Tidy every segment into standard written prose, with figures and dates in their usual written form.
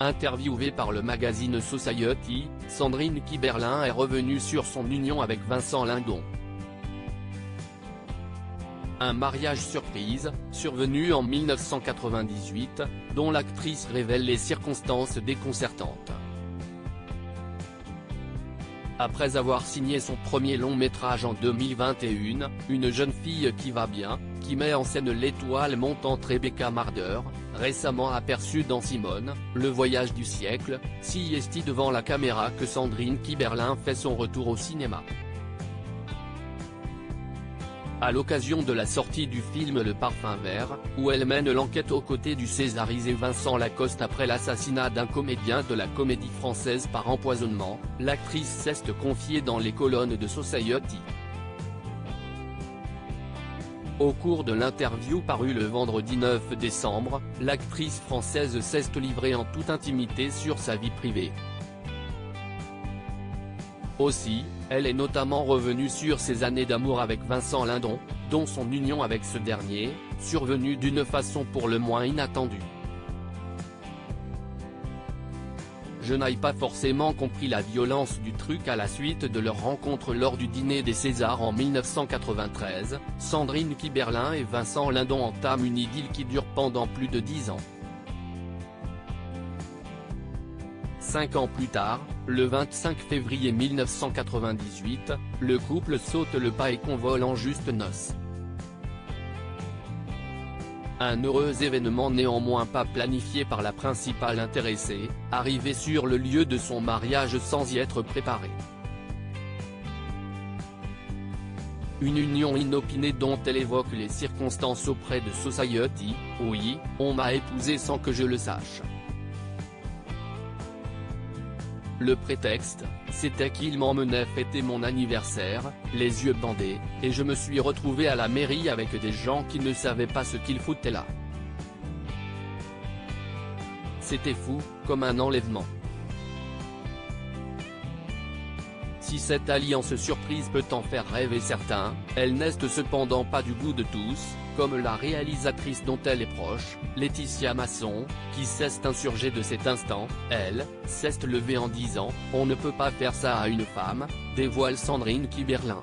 Interviewée par le magazine Society, Sandrine Kiberlin est revenue sur son union avec Vincent Lindon. Un mariage surprise, survenu en 1998, dont l'actrice révèle les circonstances déconcertantes. Après avoir signé son premier long métrage en 2021, une jeune fille qui va bien, qui met en scène l'étoile montante Rebecca Marder, récemment aperçue dans Simone, le voyage du siècle, si est devant la caméra que Sandrine Kiberlin fait son retour au cinéma. À l'occasion de la sortie du film Le Parfum Vert, où elle mène l'enquête aux côtés du césarisé Vincent Lacoste après l'assassinat d'un comédien de la Comédie Française par empoisonnement, l'actrice s'est confiée dans les colonnes de Society. Au cours de l'interview parue le vendredi 9 décembre, l'actrice française s'est livrée en toute intimité sur sa vie privée. Aussi, elle est notamment revenue sur ses années d'amour avec Vincent Lindon, dont son union avec ce dernier, survenue d'une façon pour le moins inattendue. Je n'ai pas forcément compris la violence du truc à la suite de leur rencontre lors du dîner des Césars en 1993, Sandrine Kiberlin et Vincent Lindon entament une idylle qui dure pendant plus de 10 ans. 5 ans plus tard, le 25 février 1998, le couple saute le pas et convole en justes noces. Un heureux événement néanmoins pas planifié par la principale intéressée, arrivée sur le lieu de son mariage sans y être préparée. Une union inopinée dont elle évoque les circonstances auprès de Society, « Oui, on m'a épousé sans que je le sache. Le prétexte, c'était qu'il m'emmenait fêter mon anniversaire, les yeux bandés, et je me suis retrouvé à la mairie avec des gens qui ne savaient pas ce qu'ils foutaient là. C'était fou, comme un enlèvement. Si cette alliance surprise peut en faire rêver certains, elle n'est cependant pas du goût de tous, comme la réalisatrice dont elle est proche, Laetitia Masson, qui s'est insurgée de cet instant. Elle s'est levée en disant « On ne peut pas faire ça à une femme », dévoile Sandrine Kiberlin.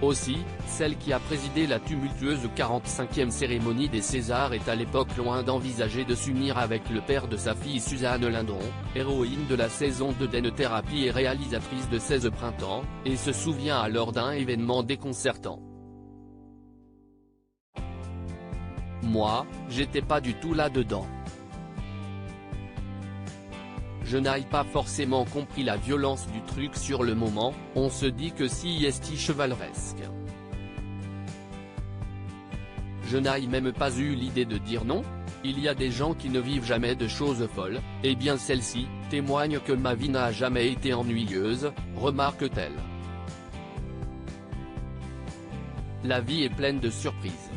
Aussi, celle qui a présidé la tumultueuse 45e cérémonie des Césars est à l'époque loin d'envisager de s'unir avec le père de sa fille Suzanne Lindon, héroïne de la saison 2 d'N Thérapie et réalisatrice de 16 printemps, et se souvient alors d'un événement déconcertant. « Moi, j'étais pas du tout là-dedans. Je n'ai pas forcément compris la violence du truc sur le moment, on se dit que si est chevaleresque. Je n'ai même pas eu l'idée de dire non. Il y a des gens qui ne vivent jamais de choses folles, et bien celle-ci témoigne que ma vie n'a jamais été ennuyeuse, remarque-t-elle. La vie est pleine de surprises.